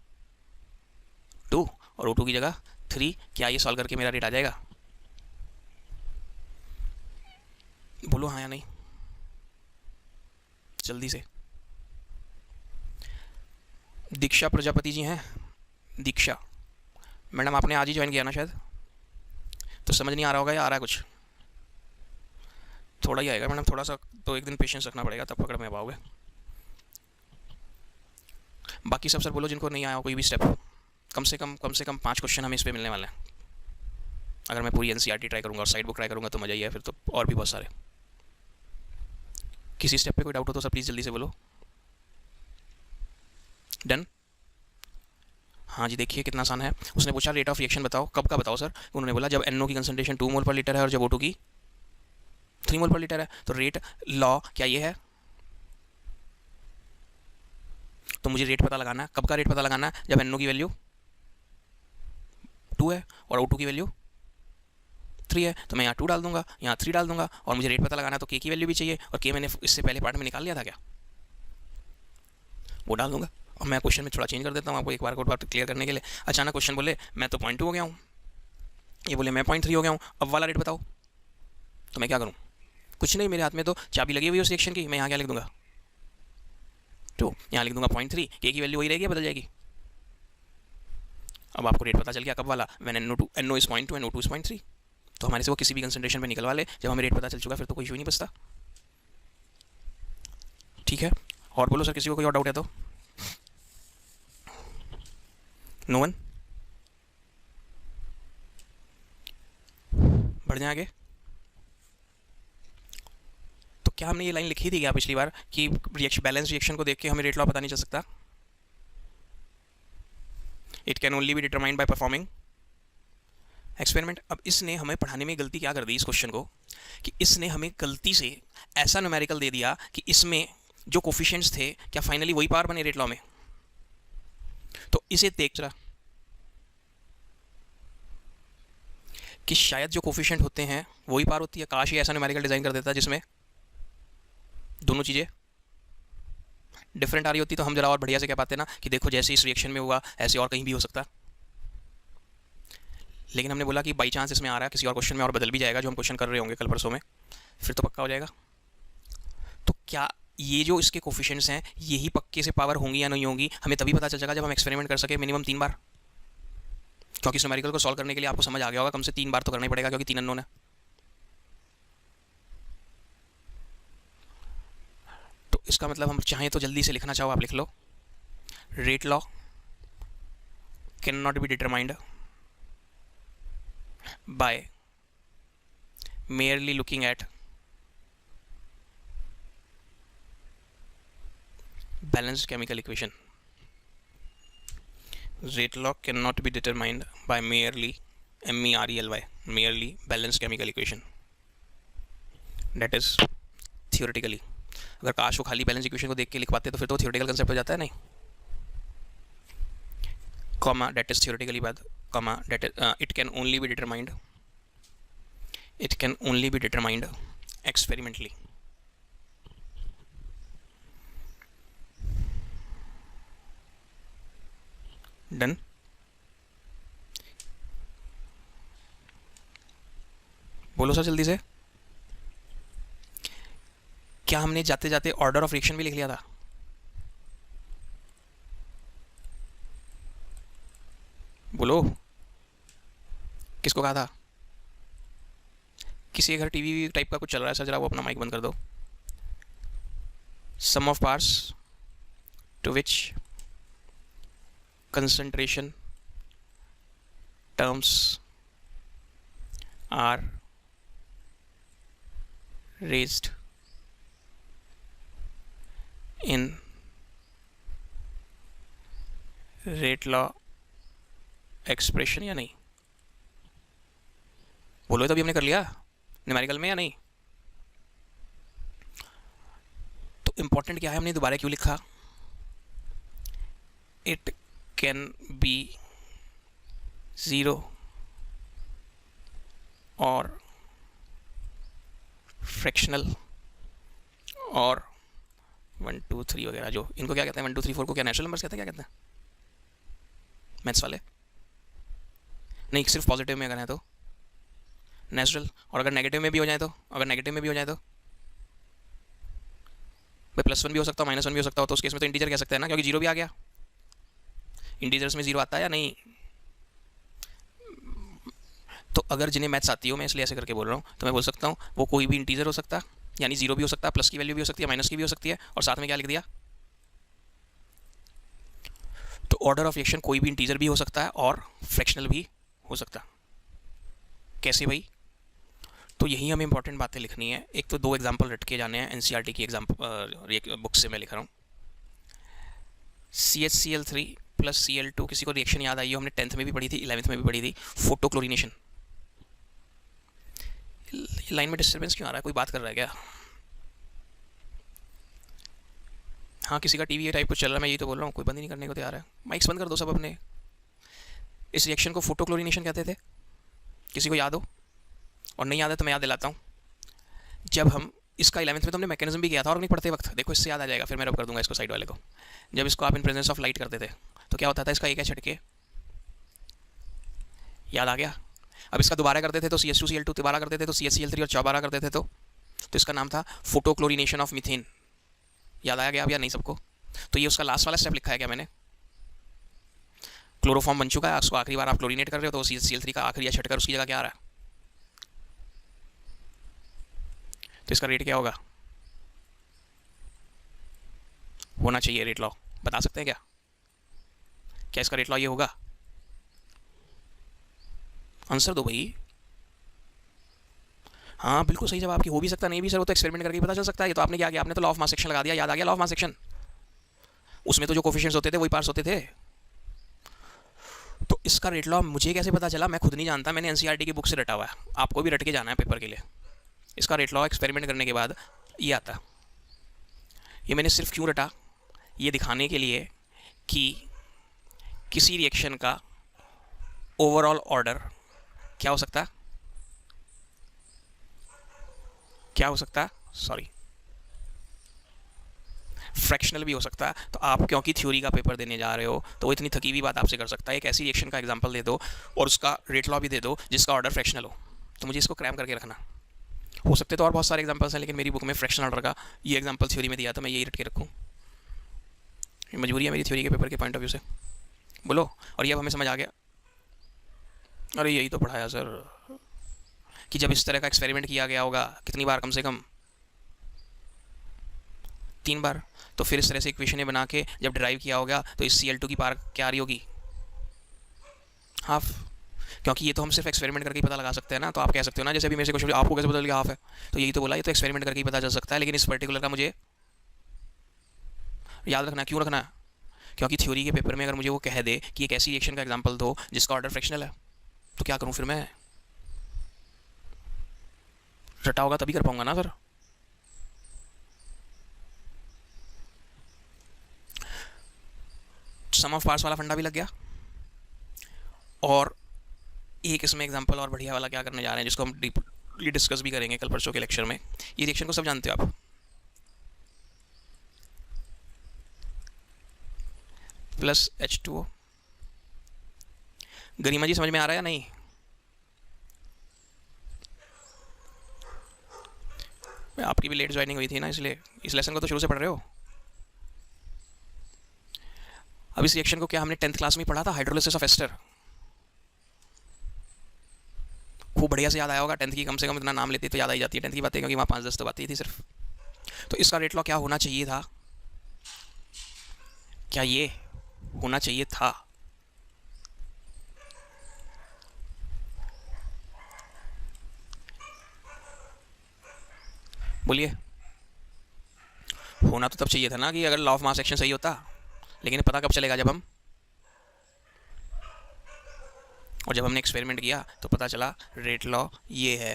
2 और O2 की जगह 3। क्या ये सॉल्व करके मेरा रेट आ जाएगा? बोलो हाँ या नहीं, जल्दी से। दीक्षा प्रजापति जी हैं? दीक्षा मैडम, आपने आज ही ज्वाइन किया ना शायद, तो समझ नहीं आ रहा होगा या आ रहा है कुछ? थोड़ा ही आएगा मैडम, थोड़ा सा तो एक दिन पेशेंस रखना पड़ेगा, तब पकड़ में पाओगे। बाकी सब सर बोलो जिनको नहीं आया कोई भी स्टेप। कम से कम 5 क्वेश्चन हमें इस पर मिलने वाले हैं। अगर मैं पूरी NCERT ट्राई करूँगा और साइड बुक ट्राई करूँगा तो मज़ा ही है फिर तो, और भी बहुत सारे। किसी स्टेप पे कोई डाउट हो तो सब प्लीज़ जल्दी से बोलो। डन? हाँ जी, देखिए कितना आसान है। उसने पूछा रेट ऑफ रिएक्शन बताओ, कब का बताओ सर? उन्होंने बोला जब NO की कंसंट्रेशन 2 मोल पर लीटर है और जब O2 की 3 मोल पर लीटर है। तो रेट लॉ क्या ये है? तो मुझे रेट पता लगाना है। कब का रेट पता लगाना है? जब NO की वैल्यू 2 है और O2 की वैल्यू 3 है। तो मैं यहाँ 2 डाल दूंगा, यहाँ 3 डाल दूंगा, और मुझे रेट पता लगाना है तो के की वैल्यू भी चाहिए, और के मैंने इससे पहले पार्ट में निकाल लिया था क्या, वो डाल दूंगा। और मैं क्वेश्चन में थोड़ा चेंज कर देता हूँ आपको एक बार को बात क्लियर करने के लिए। अचानक क्वेश्चन बोले मैं तो 0.2 हो गया हूँ, ये बोले मैं 0.3 हो गया हूँ, अब वाला रेट बताओ, तो मैं क्या करूँ? कुछ नहीं, मेरे हाथ में तो चाबी लगी हुई है उस रिएक्शन की। मैं यहाँ क्या लिख दूंगा? 2, यहाँ लिख दूंगा 0.3, के की वैल्यू वही रहेगी, बदल जाएगी। अब आपको रेट पता चल गया कब वाला? When NO is 0.2 and O2 is 0.3। तो हमारे से वो किसी भी कंसंट्रेशन पे निकलवा ले, जब हमें रेट पता चल चुका फिर तो कोई इशू ही नहीं बचता। ठीक है, और बोलो सर, किसी को कोई और डाउट है तो? No one? बढ़ जाए आगे। तो क्या हमने ये लाइन लिखी थी क्या पिछली बार कि बैलेंस रिएक्शन को देख के हमें रेट लॉ पता नहीं चल सकता? It can only be determined by performing experiment. अब इसने हमें पढ़ाने में गलती क्या कर दी इस क्वेश्चन को, कि इसने हमें गलती से ऐसा न्यूमेरिकल दे दिया कि इसमें जो कोफिशिएंट्स थे क्या फाइनली वही पावर बने रेट लॉ में। तो इसे देख रहा कि शायद जो कोफिशिएंट होते हैं वही पावर होती है। काश ये ऐसा न्यूमेरिकल डिजाइन कर देता जिसमें दोनों चीज़ें डिफरेंट आ रही होती, तो हम जरा और बढ़िया से कह पाते ना कि देखो जैसे इस रिएक्शन में हुआ ऐसे और कहीं भी हो सकता। लेकिन हमने बोला कि बाई चांस इसमें आ रहा है, किसी और क्वेश्चन में और बदल भी जाएगा जो हम क्वेश्चन कर रहे होंगे कल परसों में, फिर तो पक्का हो जाएगा। तो क्या ये जो इसके कोफिशिएंट्स हैं यही पक्के से पावर होंगी या नहीं होंगी, हमें तभी पता चल जाएगा जब हम एक्सपेरिमेंट कर सके मिनिमम 3 बार। क्योंकि इस न्यूमेरिकल को सॉल्व करने के लिए आपको समझ आ गया होगा कम से 3 बार तो करना ही पड़ेगा, क्योंकि 3 अननोन है। तो इसका मतलब हम चाहें तो जल्दी से लिखना चाहो आप लिख लो, rate law can not be determined by merely looking at balanced chemical equation. Rate law cannot be determined by merely MERELY merely balanced chemical equation. That is theoretically. अगर काश वो खाली बैलेंस इक्वेशन को देख के लिख पाते तो फिर तो थियोरेटिकल कंसेप्ट हो जाता है। नहीं, comma that is theoretically bad, comma that is, it can only be determined experimentally. Done? बोलो सर जल्दी से। क्या हमने जाते जाते ऑर्डर ऑफ रिएक्शन भी लिख लिया था? बोलो, किसको कहा था? किसी के घर टीवी टाइप का कुछ चल रहा है ऐसा, जरा वो अपना माइक बंद कर दो. Some of parts to which concentration terms are raised in rate law expression या नहीं. बोलो तो अभी हमने कर लिया न्यूमेरिकल में या नहीं. तो इंपॉर्टेंट क्या है, हमने दोबारा क्यों लिखा. इट कैन बी 0 और फ्रैक्शनल और 1 2 3 वगैरह, जो इनको क्या कहते हैं 1 2 3 4 को क्या नेचुरल नंबर्स कहते हैं, क्या कहते हैं मैथ्स वाले. नहीं, सिर्फ पॉजिटिव में अगर है तो नेचुरल, और अगर नेगेटिव में भी हो जाए तो, अगर नेगेटिव में भी हो जाए तो भाई +1 भी हो सकता है -1 भी हो सकता हो, तो उस केस में तो इंटीजर कह सकते हैं ना, क्योंकि 0 भी आ गया. इंटीजर्स में 0 आता है या नहीं. तो अगर जिन्हें मैथ्स आती हो, मैं इसलिए ऐसे करके बोल रहा हूँ, तो मैं बोल सकता हूँ वो कोई भी इंटीजर हो सकता है, यानी 0 भी हो सकता है, प्लस की वैल्यू भी हो सकती है, माइनस की भी हो सकती है, और साथ में क्या लिख दिया. तो ऑर्डर ऑफ रिएक्शन कोई भी इंटीजर भी हो सकता है और फ्रैक्शनल भी हो सकता है. कैसे भाई. तो यही हमें इंपॉर्टेंट बातें लिखनी है. एक तो 2 एग्जांपल रट के जाने हैं एनसीईआरटी की एग्जांपल बुक से मैं लिख रहा हूँ. CHCl3 + Cl2, किसी को रिएक्शन याद आई हो, हमने 10th में भी पढ़ी थी, 11th में भी पढ़ी थी, फोटोक्लोरिनेशन. लाइन में डिस्टर्बेंस क्यों आ रहा है, कोई बात कर रहा है क्या. हाँ, किसी का टीवी टाइप कुछ चल रहा है, मैं यही तो बोल रहा हूँ, कोई बंद ही नहीं करने को तैयार है. माइक्स बंद कर दो सब अपने. इस रिएक्शन को फोटोक्लोरिनेशन कहते थे, किसी को याद हो, और नहीं याद है तो मैं याद दिलाता हूँ. जब हम इसका 11th में तो हमने मैकेनिज्म भी किया था, और नहीं पढ़ते वक्त देखो इससे याद आ जाएगा, फिर मैं रब कर दूंगा इसको साइड वाले को. जब इसको आप इन प्रेजेंस ऑफ लाइट करते थे तो क्या होता था, इसका एक है छटके, याद आ गया. अब इसका दोबारा करते थे तो CH2Cl2, दोबारा करते थे तो CHCl3, और चौबारा करते थे तो इसका नाम था फोटोक्लोरिनेशन ऑफ मीथेन. याद आ गया अब या नहीं सबको. तो ये उसका लास्ट वाला स्टेप लिखा है क्या मैंने. क्लोरोफॉर्म बन चुका है, उसको आखिरी बार आप क्लोरीनेट कर रहे हो, तो CHCl3 का आखिरी छटकर उसकी जगह क्या आ रहा है. तो इसका रेट क्या होगा, होना चाहिए रेट लॉ, बता सकते हैं क्या, क्या इसका रेट लॉ ये होगा. आंसर दो भाई. हाँ बिल्कुल सही जवाब, की हो भी सकता नहीं भी सर, वो तो एक्सपेरिमेंट करके पता चल सकता है. ये तो आपने क्या किया, आपने तो लॉ ऑफ मास सेक्शन लगा दिया. याद आ गया लॉ ऑफ मास सेक्शन. उसमें तो जो कोफिशिएंट्स होते थे वही पार्ट्स होते थे. तो इसका रेट लॉ मुझे कैसे पता चला, मैं खुद नहीं जानता, मैंने एनसीईआरटी की बुक से रटा हुआ है. आपको भी रट के जाना है पेपर के लिए. इसका रेट लॉ एक्सपेरिमेंट करने के बाद ये आता. ये मैंने सिर्फ क्यों रटा, ये दिखाने के लिए कि किसी रिएक्शन का ओवरऑल ऑर्डर क्या हो सकता है, क्या हो सकता है, सॉरी, फ्रैक्शनल भी हो सकता है. तो आप क्योंकि थ्योरी का पेपर देने जा रहे हो, तो वो इतनी थकी हुई बात आपसे कर सकता है. एक ऐसी रिएक्शन का एग्जांपल दे दो और उसका रेट लॉ भी दे दो जिसका ऑर्डर फ्रैक्शनल हो. तो मुझे इसको क्रैम करके रखना. हो सकते तो और बहुत सारे एग्जांपल्स हैं, लेकिन मेरी बुक में फ्रैक्शनल ऑर्डर का ये एग्जांपल थ्योरी में दिया, तो मैं यही रट के रखूँ. ये मजबूरी है मेरी थ्योरी के पेपर के पॉइंट ऑफ व्यू से. बोलो. और ये अब हमें समझ आ गया. अरे यही तो पढ़ाया सर, कि जब इस तरह का एक्सपेरिमेंट किया गया होगा, कितनी बार, कम से कम 3 बार, तो फिर इस तरह से इक्वेशनें बना के जब ड्राइव किया होगा तो इस Cl2 की पावर क्या आ रही होगी, हाफ. क्योंकि ये तो हम सिर्फ एक्सपेरिमेंट करके ही पता लगा सकते हैं ना. तो आप कह सकते हो ना, जैसे अभी मेरे से क्वेश्चन आपको कैसे पता चल गया हाफ है, तो यही तो बोला, ये तो एक्सपेरिमेंट करके ही पता चल सकता है. लेकिन इस पर्टिकुलर का मुझे याद रखना. क्यों रखना है, क्योंकि थ्योरी के पेपर में अगर मुझे वो कह दे कि एक ऐसी रिएक्शन का एग्जांपल दो जिसका ऑर्डर फ्रैक्शनल है, तो क्या करूं फिर मैं. रटा होगा तभी कर पाऊंगा ना सर. सम ऑफ पार्ट्स वाला फंडा भी लग गया. और एक इसमें एग्जांपल और बढ़िया वाला क्या करने जा रहे हैं, जिसको हम डीपली डिस्कस भी करेंगे कल परसों के लेक्चर में. ये रिएक्शन को सब जानते हो आप, +H2O. गरिमा जी समझ में आ रहा है या नहीं. आपकी भी लेट ज्वाइनिंग हुई थी ना, इसलिए इस लेसन को तो शुरू से पढ़ रहे हो. अब इस रिएक्शन को क्या हमने 10th क्लास में पढ़ा था, हाइड्रोलिसिस ऑफ एस्टर. खूब बढ़िया से याद आया होगा, 10th की कम से कम इतना नाम लेते तो याद आई जाती है 10th की बातें, क्योंकि वहाँ 5-10 तो बातें ही थी सिर्फ। तो इसका रेट लॉ क्या होना चाहिए था, क्या ये होना चाहिए था? बोलिए। होना तो तब चाहिए था ना कि अगर लॉ ऑफ मास एक्शन सही होता, लेकिन पता कब चलेगा, जब हम, और जब हमने एक्सपेरिमेंट किया तो पता चला रेट लॉ ये है,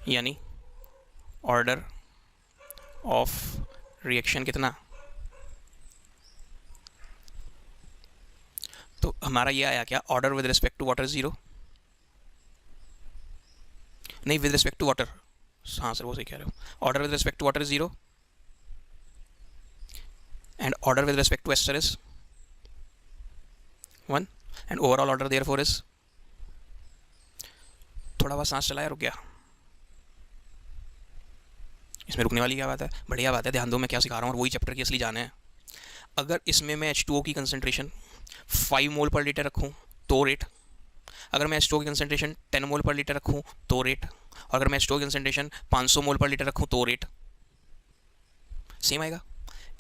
यानी ऑर्डर ऑफ रिएक्शन कितना, तो हमारा ये आया क्या, order with respect to water zero, नहीं विद रिस्पेक्ट टू वाटर, हाँ सर वो सही कह रहे हो, order with respect to water is zero and order with respect to ester is 1 and overall order therefore is, थोड़ा बहुत सांस चलाया, रुक गया, इसमें रुकने वाली क्या बात है, बढ़िया बात है, ध्यान दो मैं क्या सिखा रहा हूँ और वही चैप्टर की असली जान है। अगर इसमें मैं H2O की कंसंट्रेशन 5 मोल पर लीटर रखूँ तो रेट, अगर मैं H2O की कंसंट्रेशन 10 मोल पर लीटर रखूँ तो रेट, और अगर मैं H2O की कंसंट्रेशन 500 मोल पर लीटर रखूँ तो रेट सेम आएगा।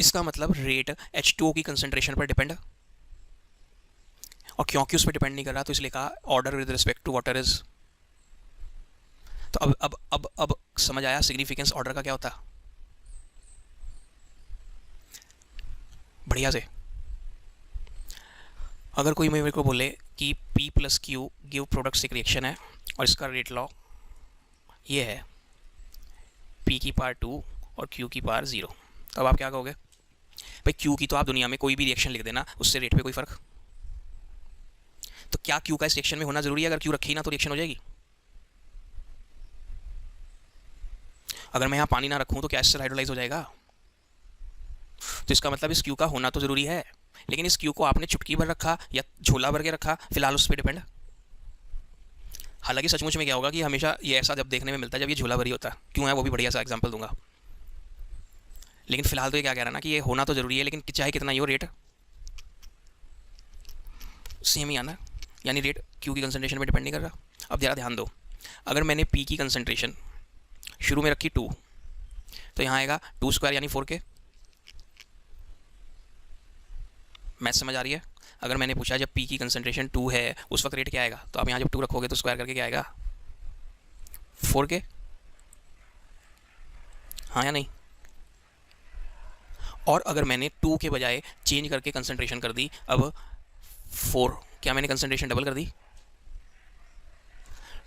इसका मतलब रेट H2O की कंसंट्रेशन पर डिपेंड, और क्योंकि उस पर डिपेंड नहीं कर रहा तो इसलिए कहा order with respect to water is. तो अब समझ आया सिग्निफिकेंस ऑर्डर का क्या होता, बढ़िया से। अगर कोई मेरे को बोले कि P plus Q give product से एक रिएक्शन है और इसका रेट लॉ ये है P की पावर 2 और Q की पावर 0, तब आप क्या कहोगे? भाई Q की तो आप दुनिया में कोई भी रिएक्शन लिख देना, उससे रेट पे कोई फर्क, तो क्या Q का इस रिएक्शन में होना जरूरी है? अगर Q रखी ना तो रिएक्शन हो जाएगी। अगर मैं यहाँ पानी ना रखूँ तो क्या इससे हाइड्रोलाइज हो जाएगा? तो इसका मतलब इस Q का होना तो जरूरी है, लेकिन इस Q को आपने चुटकी भर रखा या झोला भर के रखा, फिलहाल उस पर डिपेंड। हालांकि सचमुच में क्या होगा कि हमेशा ये ऐसा जब देखने में मिलता है जब ये झोला भरी होता है, क्यों है वो भी बढ़िया सा एग्जांपल दूंगा, लेकिन फिलहाल तो ये क्या कह रहा है ना कि ये होना तो जरूरी है, लेकिन चाहे कितना ही हो रेट सेम ही आना, यानी रेट Q की कंसंट्रेशन पर डिपेंड नहीं कर रहा। अब जरा ध्यान दो, अगर मैंने P की कंसंट्रेशन शुरू में रखी 2, तो यहाँ आएगा 2 स्क्वायर यानी 4K, मैथ समझ आ रही है? अगर मैंने पूछा जब P की कंसंट्रेशन 2 है उस वक्त रेट क्या आएगा, तो आप यहाँ जब 2 रखोगे तो स्क्वायर करके क्या आएगा, 4K, हाँ या नहीं? और अगर मैंने 2 के बजाय चेंज करके कंसंट्रेशन कर दी अब 4, क्या मैंने कंसंट्रेशन डबल कर दी?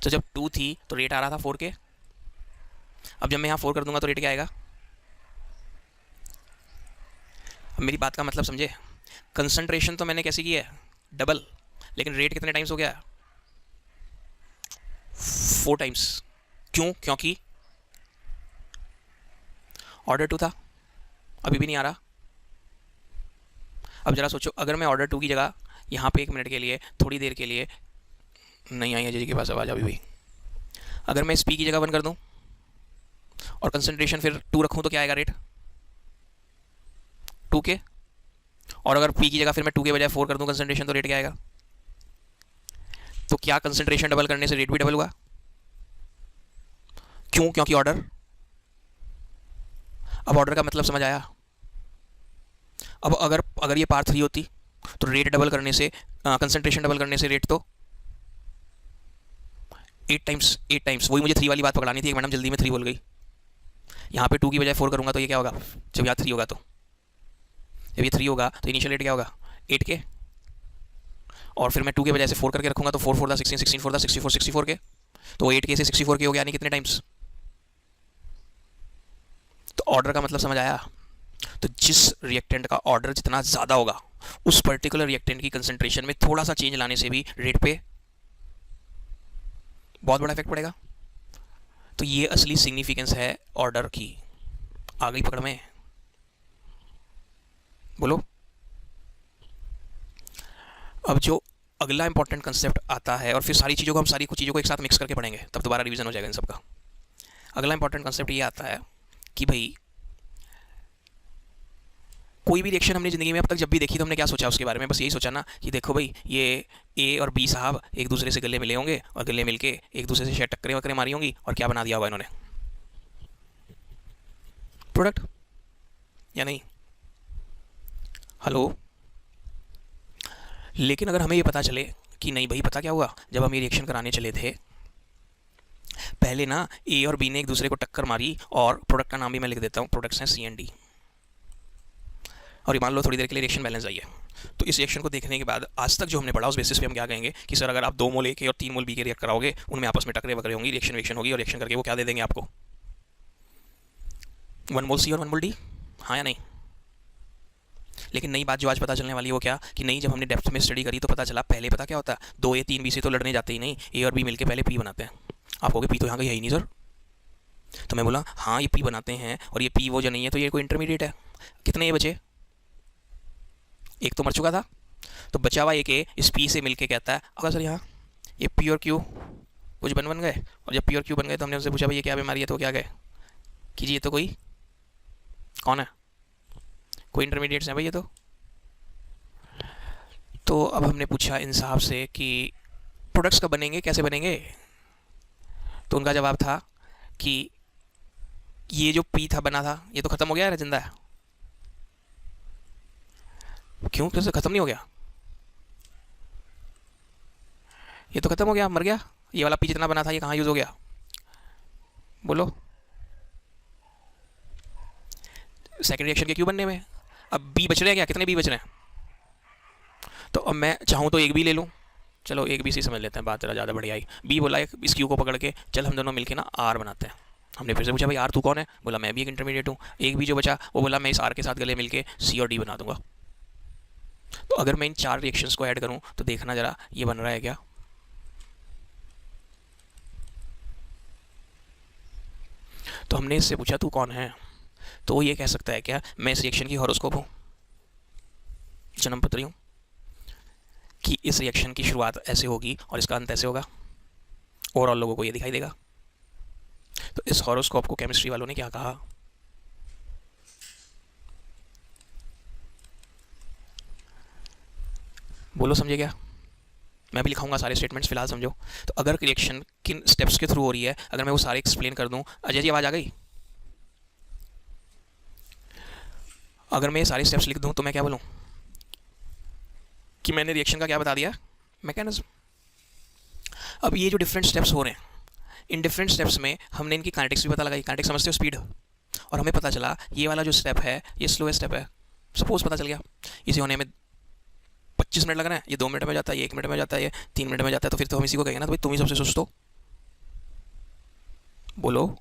तो जब 2 थी तो रेट आ रहा था 4K, अब जब मैं यहाँ 4 कर दूंगा तो रेट क्या आएगा? अब मेरी बात का मतलब समझे, कंसंट्रेशन तो मैंने कैसे की है, डबल, लेकिन रेट कितने टाइम्स हो गया? 4 टाइम्स। क्यों? क्योंकि ऑर्डर 2 था, अभी भी नहीं आ रहा। अब जरा सोचो, अगर मैं ऑर्डर 2 की जगह यहाँ पे 1 मिनट के लिए, थोड़ी देर के लिए, नहीं आई है जी के पास आवाज़ अभी भी, अगर मैं इस P की जगह 1 कर दूँ और कंसंट्रेशन फिर 2 रखूँ तो क्या आएगा रेट? 2K। और अगर P की जगह फिर मैं 2 के बजाय 4 कर दूं कंसंट्रेशन तो रेट क्या आएगा? तो क्या कंसंट्रेशन डबल करने से रेट भी डबल हुआ? क्यों? क्योंकि ऑर्डर। अब ऑर्डर का मतलब समझ आया? अब अगर ये पार्ट 3 होती तो रेट डबल करने से, कंसंट्रेशन डबल करने से रेट तो 8 टाइम्स। वही मुझे 3 वाली बात पकड़ानी थी, एक मैडम जल्दी में 3 बोल गई। यहाँ पे 2 की बजाय 4 करूँगा तो ये क्या होगा, जब यहाँ 3 होगा तो, जब ये 3 होगा तो इनिशियल रेट क्या होगा, 8K, और फिर मैं 2 के बजाय से 4 करके रखूँगा तो 4 4 था 16, 16 4 था 64, 64K, तो 8K से 64K हो गया, यानी कितने टाइम्स? तो ऑर्डर का मतलब समझ आया? तो जिस रिएक्टेंट का ऑर्डर जितना ज़्यादा होगा उस पर्टिकुलर रिएक्टेंट की कंसंट्रेशन में थोड़ा सा चेंज लाने से भी रेट पे बहुत बड़ा इफेक्ट पड़ेगा। तो ये असली सिग्निफिकेंस है ऑर्डर की। आ गई पकड़ में? बोलो। अब जो अगला इंपॉर्टेंट कंसेप्ट आता है, और फिर सारी चीज़ों को हम सारी कुछ चीज़ों को एक साथ मिक्स करके पढ़ेंगे, तब दोबारा रिवीजन हो जाएगा इन सबका। अगला इंपॉर्टेंट कंसेप्ट ये आता है कि भाई कोई भी रिएक्शन हमने ज़िंदगी में अब तक जब भी देखी तो हमने क्या सोचा उसके बारे में? बस यही सोचा ना कि देखो भाई, ये ए और बी साहब एक दूसरे से गले मिले होंगे और गले मिलके एक दूसरे से शायद टक्करें वक्करें मारी होंगी और क्या बना दिया होगा इन्होंने, प्रोडक्ट, या नहीं? हेलो। लेकिन अगर हमें ये पता चले कि नहीं भाई, पता क्या हुआ, जब हम ये रिएक्शन कराने चले थे पहले ना ए और बी ने एक दूसरे को टक्कर मारी, और प्रोडक्ट का नाम भी मैं लिख देता हूँ, प्रोडक्ट्स हैं सी एंड डी, और ये मान लो थोड़ी देर के लिए रिएक्शन बैलेंस आई है, तो इस रिएक्शन को देखने के बाद आज तक जो हमने पढ़ा उस बेसिस पे हम क्या कहेंगे कि सर अगर आप 2 मोल ए के और 3 मोल बी के रिएक्ट कराओगे, उनमें आपस में टकरे वकरे होंगी, रिएक्शन होगी, और रिएक्शन करके वो क्या दे देंगे आपको, 1 मोल सी और 1 मोल डी, हाँ या नहीं? लेकिन नई बात जो आज पता चलने वाली है वो क्या, कि नहीं, जब हमने डेप्थ में स्टडी करी तो पता चला पहले पता क्या होता है, 2 ए 3 बी से तो लड़ने जाते ही नहीं, ए और बी मिलकर पहले पी बनाते हैं। आप कहोगे पी तो यहाँ का है ही नहीं सर, तो मैं बोला हाँ ये पी बनाते हैं, और ये पी वो जो नहीं है तो ये कोई इंटरमीडिएट है। कितने ए बचे? एक तो मर चुका था, तो बचा हुआ एक ए इस पी से मिलके कहता है अगर सर यहाँ ये पी और क्यू कुछ बन गए, और जब पी और क्यू बन गए तो हमने उनसे पूछा भाई ये क्या बीमारी है, तो क्या गए कि जी ये तो कोई कौन है, कोई इंटरमीडिएट्स हैं भाई ये तो अब हमने पूछा इंसाफ से कि प्रोडक्ट्स कब बनेंगे, कैसे बनेंगे, तो उनका जवाब था कि ये जो पी था बना था ये तो ख़त्म हो गया है, जिंदा है। क्यों, कैसे ख़त्म नहीं हो गया, ये तो ख़त्म हो गया, मर गया, ये वाला पी जितना बना था ये कहाँ यूज़ हो गया, बोलो। सेकेंड रिएक्शन के क्यों बनने में अब बी बच रहे हैं क्या, कितने बी बच रहे हैं? तो अब मैं चाहूँ तो एक बी ले लूँ, चलो एक बी सी समझ लेते हैं, बात ज़्यादा बढ़िया आई। बी बोला एक इस क्यू को पकड़ के चल हम दोनों मिलके ना आर बनाते हैं। हमने फिर से पूछा भाई आर तू कौन है, बोला मैं भी एक इंटरमीडिएट हूँ। एक बी जो बचा वो बोला मैं इस आर के साथ गले मिलके सी और डी बना दूंगा। तो अगर मैं इन 4 रिएक्शंस को ऐड करूँ तो देखना जरा ये बन रहा है क्या। तो हमने इससे पूछा तू कौन है, तो वो ये कह सकता है क्या मैं इस रिएक्शन की हॉरोस्कोप हूँ, जन्मपत्री हूँ, कि इस रिएक्शन की शुरुआत ऐसे होगी और इसका अंत ऐसे होगा, ओवरऑल लोगों को ये दिखाई देगा। तो इस हॉरोस्कोप को केमिस्ट्री वालों ने क्या कहा, बोलो समझे क्या? मैं भी लिखाऊंगा सारे स्टेटमेंट्स, फिलहाल समझो। तो अगर रिएक्शन किन स्टेप्स के थ्रू हो रही है, अगर मैं वो सारे एक्सप्लेन कर दूं, अजय जी आवाज़ आ गई? अगर मैं ये सारे स्टेप्स लिख दूं तो मैं क्या बोलूं कि मैंने रिएक्शन का क्या बता दिया, मैकेनिज्म। अब ये जो डिफरेंट स्टेप्स हो रहे हैं, इन डिफरेंट स्टेप्स में हमने इनकी काइनेटिक्स भी पता लगाई। काइनेटिक्स समझते हो, स्पीड, और हमें पता चला ये वाला जो स्टेप है ये स्लोएस्ट स्टेप है। सपोज पता चल गया इसे होने में 25 मिनट लग रहे हैं, ये 2 मिनट में जाता है, ये 1 मिनट में जाता है, ये 3 मिनट में जाता है, तो फिर तो हम इसी को कहेंगे ना, तो भाई तुम ही सबसे सुस्त हो, बोलो।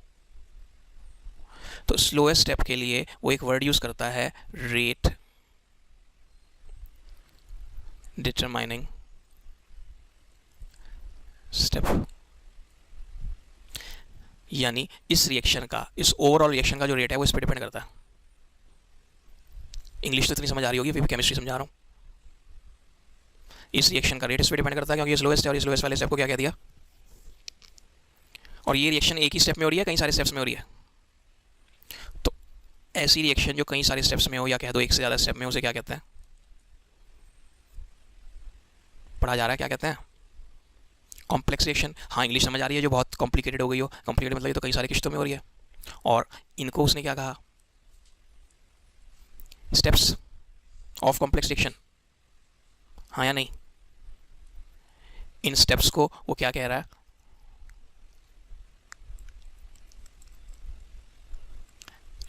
तो स्लोएस्ट स्टेप के लिए वो एक वर्ड यूज करता है, रेट डिटरमाइनिंग स्टेप, यानी इस रिएक्शन का, इस ओवरऑल रिएक्शन का जो रेट है वो इस पर डिपेंड करता है। इंग्लिश तो इतनी समझ आ रही होगी, फिर भी केमिस्ट्री समझा रहा हूँ। इस रिएक्शन का रेट इस पर डिपेंड करता है, क्योंकि ये स्लोएस्ट है, और इस स्लोएस्ट वाले स्टेप को क्या कह दिया, और ये रिएक्शन एक ही स्टेप में हो रही है, कई सारे स्टेप्स में हो रही है। तो ऐसी रिएक्शन जो कई सारे स्टेप्स में हो, या कह दो एक से ज़्यादा स्टेप में, उसे क्या कहते हैं, पढ़ा जा रहा है, क्या कहते हैं, कॉम्प्लेक्स रिएक्शन। हाँ इंग्लिश समझ आ रही है, जो बहुत कॉम्प्लिकेटेड हो गई हो, कॉम्प्लिकेटेड मतलब ये तो कई सारी किस्तों में हो रही है, और इनको उसने क्या कहा, स्टेप्स ऑफ कॉम्प्लेक्स रिएक्शन, हाँ या नहीं? इन स्टेप्स को वो क्या कह रहा है,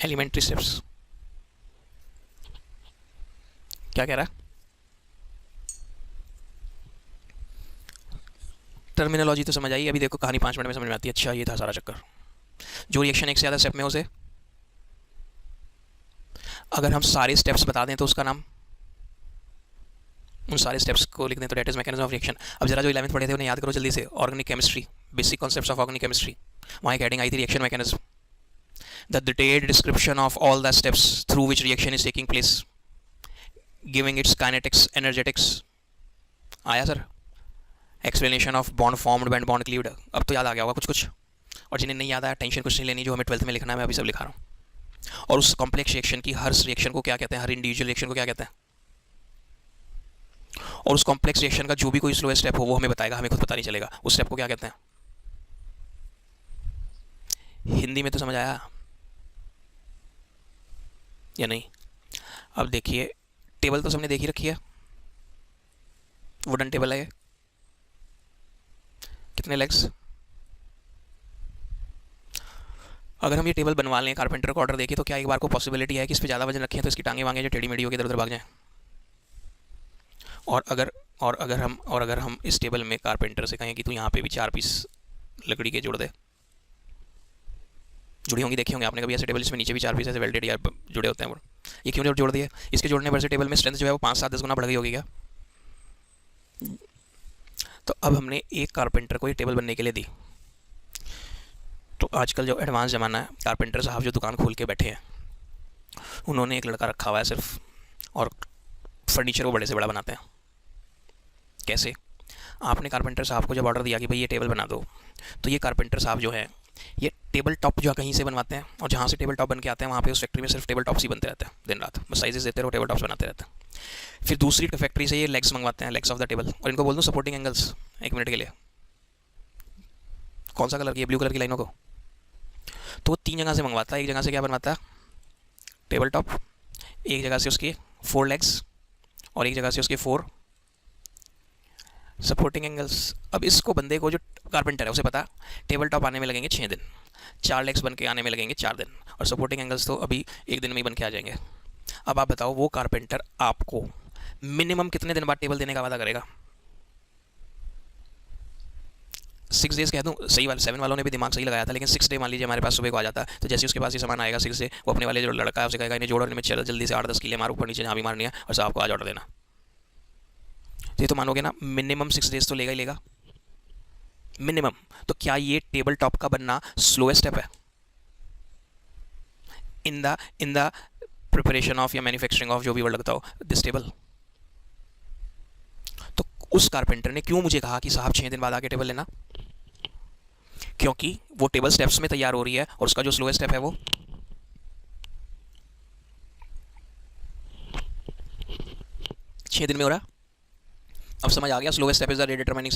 एलिमेंट्री स्टेप्स। क्या कह रहा है, टर्मिनोलॉजी तो समझ आई, अभी देखो कहानी 5 मिनट में समझ में आती है। अच्छा ये था सारा चक्कर। जो रिएक्शन एक से ज़्यादा स्टेप में, उसे अगर हम सारे स्टेप्स बता दें तो उसका नाम, उन सारे स्टेप्स को लिख दें तो that is mechanism of reaction. अब जरा जो 11th पढ़े थे उन्हें याद करो जल्दी से, organic chemistry, basic concepts of organic chemistry, वहाँ एक हेडिंग आई थी reaction mechanism, the detailed description of all the steps through which reaction is taking place, giving its kinetics, energetics. आया sir? Explanation of bond formed and bond cleaved. अब तो याद आ गया होगा कुछ कुछ, और जिन्हें नहीं याद आया टेंशन कुछ नहीं लेनी, जो हमें 12th में लिखना है मैं अभी सब लिखा रहा हूँ। और उस कॉम्प्लेक्स रिएक्शन की हर रिएक्शन को क्या कहते हैं, हर इंडिविजुअल रिएक्शन को क्या कहते हैं, और उस कॉम्प्लेक्स रिएक्शन का जो भी कोई स्लोएस्ट स्टेप हो वो हमें बताएगा, हमें खुद पता नहीं चलेगा उस स्टेप को क्या कहते हैं। हिंदी में तो समझ आया या नहीं? अब देखिए, टेबल तो सबने देखी रखी है, वुडन टेबल है ये, कितने लेग्स। अगर हम ये टेबल बनवा लें, कारपेंटर का ऑर्डर देके, तो क्या एक बार को पॉसिबिलिटी है कि इस पर ज़्यादा वजन रखें तो इसकी टांगे वांगे जो टेढ़ी मेढ़ी होकर इधर उधर भाग जाएं। और अगर हम इस टेबल में कारपेंटर से कहें कि तू यहाँ पे भी 4 पीस लकड़ी के जोड़ दे, जुड़ी होंगी, देखी होंगे आपने कभी ऐसे टेबल जिसमें नीचे भी 4 पीस ऐसे वेल्डेड या जुड़े होते हैं वो। ये क्यों जोड़ दिए? इसके जोड़ने पर से टेबल में स्ट्रेंथ जो है वो 5-7-10 गुना बढ़ गई होगी क्या? तो अब हमने एक कारपेंटर को ये टेबल बनने के लिए दी। तो आजकल जो एडवांस ज़माना है, कारपेंटर साहब जो दुकान खोल के बैठे हैं, उन्होंने एक लड़का रखा हुआ है सिर्फ, और फर्नीचर वो बड़े से बड़ा बनाते हैं। कैसे? आपने कारपेंटर साहब को जब ऑर्डर दिया कि भाई ये टेबल बना दो, तो ये कारपेंटर साहब जो है ये टेबल टॉप जो कहीं से बनवाते हैं, और जहाँ से टेबल टॉप बन के आते हैं वहाँ पे उस फैक्ट्री में सिर्फ टेबल टॉप्स ही बनते रहते हैं दिन रात, बस साइजेस देते रहो, टेबल टॉप्स बनाते रहते हैं। फिर दूसरी फैक्ट्री से ये लेग्स मंगवाते हैं, लेग्स ऑफ द टेबल, और इनको बोल दूँ सपोर्टिंग एंगल्स। एक मिनट के लिए, कौन सा कलर की, ब्लू कलर की लाइनों को, तो वो 3 जगह से मंगवाता है। एक जगह से क्या बनवाता है, टेबल टॉप, एक जगह से उसके 4 लेग्स, और एक जगह से उसके 4 सपोर्टिंग एंगल्स। अब इसको बंदे को, जो कारपेंटर है, उसे पता टेबल टॉप आने में लगेंगे 6 दिन, 4 लेग्स बन के आने में लगेंगे 4 दिन, और सपोर्टिंग एंगल्स तो अभी 1 दिन में ही बन के आ जाएंगे। अब आप बताओ, वो कारपेंटर आपको मिनिमम कितने दिन बाद टेबल देने का वादा करेगा? 6 डेज कह दूँ, सही वाले 7 वालों ने भी दिमाग सही लगाया था, लेकिन 6 डे मान लीजिए हमारे पास सुबह को आ जाता है, तो जैसे उसके पास ये सामान आएगा 6 डे, वो अपने वाले जो लड़का है उसे कहेगा इन्हें जोड़ने में चल जल्दी से 8-10 किले मारो ऊपर नीचे जहाँ भी मारनी है, और साहब को आज ऑर्डर देना। तो ये तो मानोगे ना, मिनिमम 6 डेज तो लेगा ही लेगा, मिनिमम। तो क्या ये टेबल टॉप का बनना स्लोएस्ट स्टेप है इन द प्रिपरेशन ऑफ या मैन्युफैक्चरिंग ऑफ, जो भी वर्ड लगता हो, दिस टेबल? तो उस कारपेंटर ने क्यों मुझे कहा कि साहब 6 दिन बाद आके टेबल लेना? क्योंकि वो टेबल स्टेप्स में तैयार हो रही है, और उसका जो स्लोएस्ट स्टेप है वो 6 दिन में हो रहा। अब समझ आ गया, slowest step is the determining